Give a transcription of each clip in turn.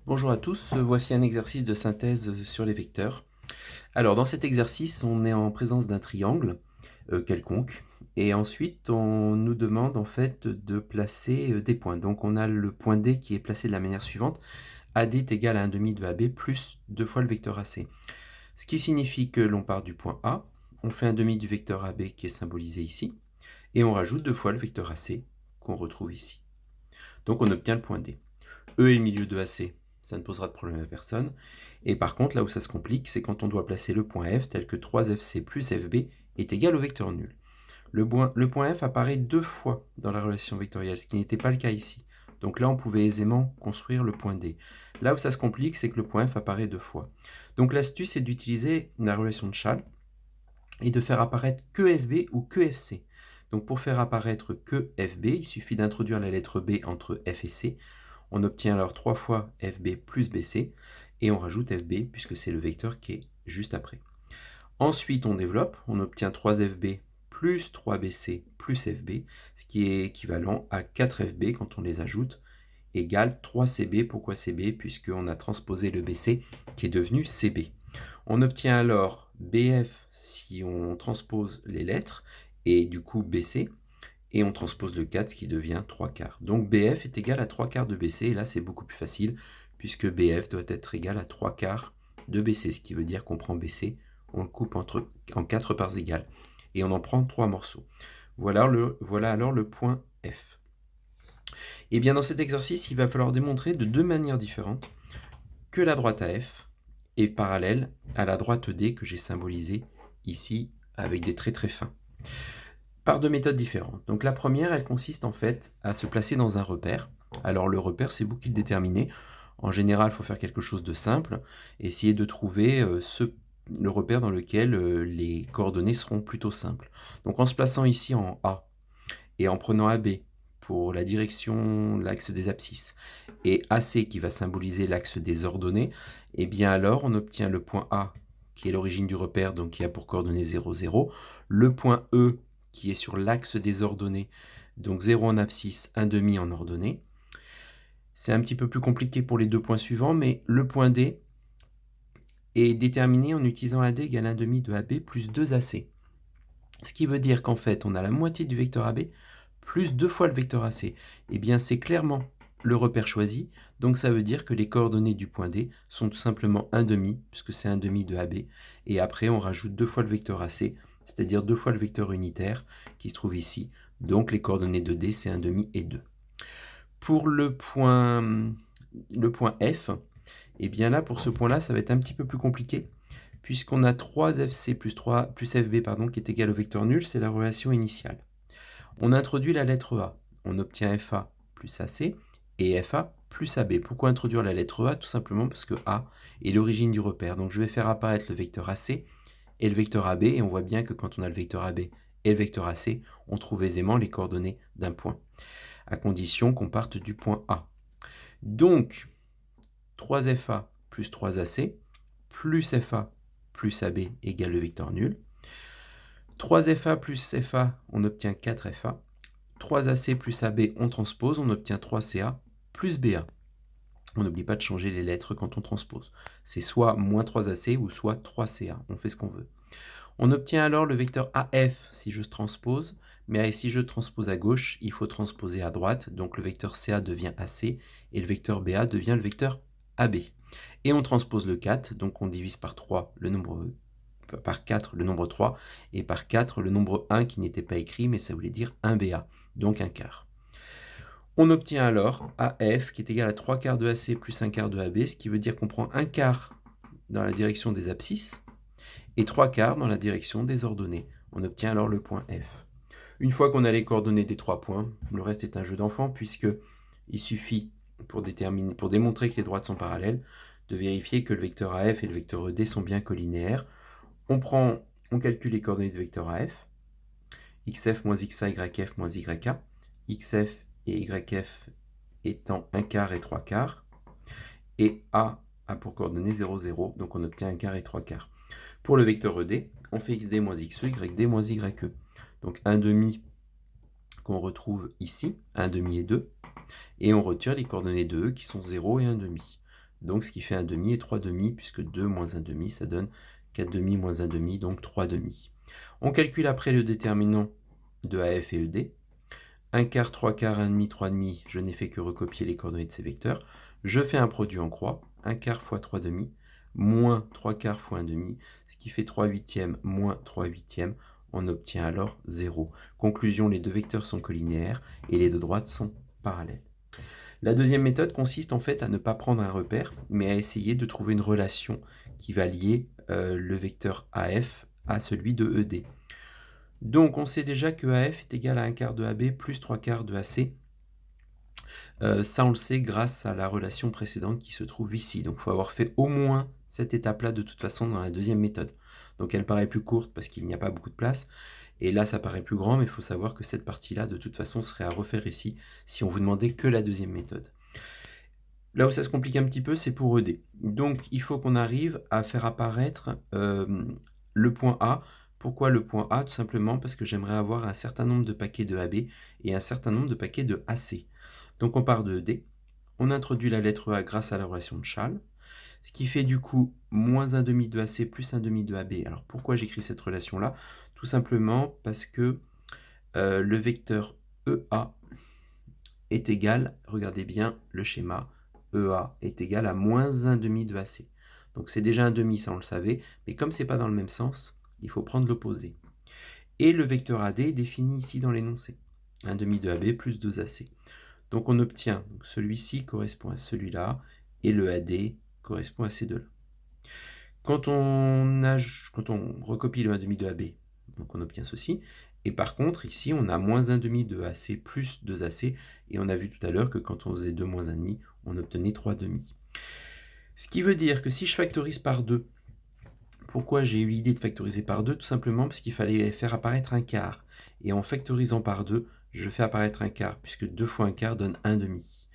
Bonjour à tous, voici un exercice de synthèse sur les vecteurs. Alors dans cet exercice, on est en présence d'un triangle quelconque et ensuite on nous demande en fait de placer des points. Donc on a le point D qui est placé de la manière suivante: AD est égal à 1 demi de AB plus 2 fois le vecteur AC. Ce qui signifie que l'on part du point A, on fait 1 demi du vecteur AB qui est symbolisé ici, et on rajoute 2 fois le vecteur AC qu'on retrouve ici. Donc on obtient le point D. E est le milieu de AC, ça ne posera de problème à personne. Et par contre, là où ça se complique, c'est quand on doit placer le point F tel que 3FC plus FB est égal au vecteur nul. Le point F apparaît deux fois dans la relation vectorielle, ce qui n'était pas le cas ici. Donc là, on pouvait aisément construire le point D. Là où ça se complique, c'est que le point F apparaît deux fois. Donc l'astuce est d'utiliser la relation de Chasles et de faire apparaître que FB ou que FC. Donc pour faire apparaître que FB, il suffit d'introduire la lettre B entre F et C. On obtient alors 3 fois FB plus BC, et on rajoute FB, puisque c'est le vecteur qui est juste après. Ensuite, on développe, on obtient 3FB plus 3BC plus FB, ce qui est équivalent à 4FB quand on les ajoute, égale 3CB. Pourquoi CB? Puisqu'on a transposé le BC, qui est devenu CB. On obtient alors BF si on transpose les lettres, et du coup BC, et on transpose le 4, ce qui devient 3 quarts. Donc BF est égal à 3 quarts de BC, et là c'est beaucoup plus facile, puisque BF doit être égal à 3 quarts de BC, ce qui veut dire qu'on prend BC, on le coupe en 4 parts égales, et on en prend 3 morceaux. Voilà alors le point F. Et bien dans cet exercice, il va falloir démontrer de deux manières différentes que la droite AF est parallèle à la droite D que j'ai symbolisée ici avec des traits très fins, par deux méthodes différentes. Donc la première, elle consiste en fait à se placer dans un repère. Alors le repère, c'est vous qui le déterminez. En général, il faut faire quelque chose de simple, essayer de trouver le repère dans lequel les coordonnées seront plutôt simples. Donc en se plaçant ici en A, et en prenant AB pour la direction, l'axe des abscisses, et AC qui va symboliser l'axe des ordonnées, et bien alors on obtient le point A qui est l'origine du repère, donc qui a pour coordonnées 0, 0, le point E qui est sur l'axe des ordonnées, donc 0 en abscisse, 1 demi en ordonnée. C'est un petit peu plus compliqué pour les deux points suivants, mais le point D est déterminé en utilisant AD égale 1 demi de AB plus 2 AC. Ce qui veut dire qu'en fait, on a la moitié du vecteur AB plus 2 fois le vecteur AC. Eh bien, c'est clairement le repère choisi, donc ça veut dire que les coordonnées du point D sont tout simplement 1 demi, puisque c'est 1 demi de AB, et après on rajoute 2 fois le vecteur AC, c'est-à-dire 2 fois le vecteur unitaire qui se trouve ici, donc les coordonnées de D c'est 1 demi et 2. Pour le point F, et bien là, pour ce point-là, ça va être un petit peu plus compliqué, puisqu'on a 3FC plus FB pardon, qui est égal au vecteur nul, c'est la relation initiale. On introduit la lettre A, on obtient FA plus AC et FA plus AB. Pourquoi introduire la lettre A? Tout simplement parce que A est l'origine du repère. Donc je vais faire apparaître le vecteur AC et le vecteur AB, et on voit bien que quand on a le vecteur AB et le vecteur AC, on trouve aisément les coordonnées d'un point, à condition qu'on parte du point A. Donc 3FA plus 3AC plus FA plus AB égale le vecteur nul. 3FA plus FA, on obtient 4FA. 3AC plus AB, on transpose, on obtient 3CA plus BA. On n'oublie pas de changer les lettres quand on transpose. C'est soit moins 3AC ou soit 3CA, on fait ce qu'on veut. On obtient alors le vecteur AF si je transpose, mais si je transpose à gauche, il faut transposer à droite, donc le vecteur CA devient AC, et le vecteur BA devient le vecteur AB. Et on transpose le 4, donc on divise par 3 le nombre, par 4 le nombre 3, et par 4 le nombre 1 qui n'était pas écrit, mais ça voulait dire 1BA, donc un quart. On obtient alors AF qui est égal à 3 quarts de AC plus 1 quart de AB, ce qui veut dire qu'on prend un quart dans la direction des abscisses, et 3 quarts dans la direction des ordonnées. On obtient alors le point F. Une fois qu'on a les coordonnées des 3 points, le reste est un jeu d'enfant, puisque il suffit, pour démontrer que les droites sont parallèles, de vérifier que le vecteur AF et le vecteur ED sont bien collinéaires. On calcule les coordonnées de vecteur AF, xf moins xa, yf moins yk, xf et yf étant 1 quart et 3 quarts, et a pour coordonnées 0, 0, donc on obtient 1 quart et 3 quarts. Pour le vecteur ED, on fait xd moins xe, yd moins yE. Donc 1 demi qu'on retrouve ici, 1 demi et 2, et on retire les coordonnées de E qui sont 0 et 1 demi. donc ce qui fait 1 demi et 3 demi, puisque 2 moins 1 demi, ça donne 4 demi moins 1 demi, donc 3 demi. On calcule après le déterminant de AF et ED. 1 quart, 3 quarts, 1 demi, 3 demi, je n'ai fait que recopier les coordonnées de ces vecteurs. Je fais un produit en croix, 1 quart fois 3 demi, moins 3 quarts fois 1 demi, ce qui fait 3 huitièmes moins 3 huitièmes. On obtient alors 0. Conclusion, les deux vecteurs sont collinéaires et les deux droites sont parallèles. La deuxième méthode consiste en fait à ne pas prendre un repère, mais à essayer de trouver une relation qui va lier le vecteur AF à celui de ED. Donc on sait déjà que AF est égal à 1 quart de AB plus 3 quarts de AC. Ça on le sait grâce à la relation précédente qui se trouve ici. Donc il faut avoir fait au moins cette étape-là de toute façon dans la deuxième méthode. Donc elle paraît plus courte parce qu'il n'y a pas beaucoup de place. Et là ça paraît plus grand, mais il faut savoir que cette partie-là de toute façon serait à refaire ici si on vous demandait que la deuxième méthode. Là où ça se complique un petit peu, c'est pour ED. Donc il faut qu'on arrive à faire apparaître le point A. Pourquoi le point A? Tout simplement parce que j'aimerais avoir un certain nombre de paquets de AB et un certain nombre de paquets de AC. Donc on part de ED, on introduit la lettre A grâce à la relation de Schall, ce qui fait du coup moins 1 demi de AC plus 1 demi de AB. Alors pourquoi j'écris cette relation-là? Tout simplement parce que le vecteur EA est égal, regardez bien le schéma, EA est égal à moins 1 demi de AC. Donc c'est déjà un demi, ça on le savait, mais comme c'est pas dans le même sens, il faut prendre l'opposé. Et le vecteur AD est défini ici dans l'énoncé. 1 demi de AB plus 2 AC. Donc on obtient, celui-ci correspond à celui-là, et le AD correspond à ces deux-là. Quand on recopie le 1 demi de AB, donc on obtient ceci. Et par contre, ici, on a moins 1 demi de AC plus 2 AC. Et on a vu tout à l'heure que quand on faisait 2 moins 1 demi, on obtenait 3 demi. Ce qui veut dire que si je factorise par 2, pourquoi j'ai eu l'idée de factoriser par 2? Tout simplement parce qu'il fallait faire apparaître un quart. Et en factorisant par 2, je fais apparaître un quart, puisque 2 fois un quart donne 1 demi.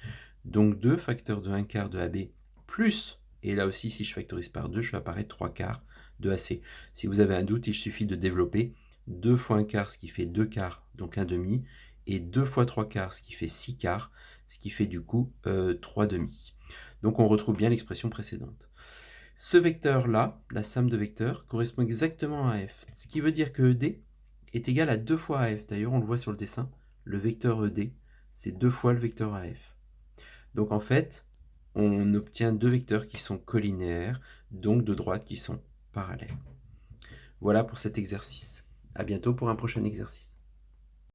Donc 2 facteur de 1 quart de AB plus, et là aussi si je factorise par 2, je fais apparaître 3 quarts de AC. Si vous avez un doute, il suffit de développer 2 fois 1 quart, ce qui fait 2 quarts, donc 1 demi, et 2 fois 3 quarts, ce qui fait 6 quarts, ce qui fait du coup 3 demi. Donc on retrouve bien l'expression précédente. Ce vecteur-là, la somme de vecteurs, correspond exactement à f. Ce qui veut dire que ED est égal à 2 fois AF. D'ailleurs, on le voit sur le dessin, le vecteur ED, c'est 2 fois le vecteur AF. Donc en fait, on obtient deux vecteurs qui sont collinéaires, donc deux droites qui sont parallèles. Voilà pour cet exercice. À bientôt pour un prochain exercice.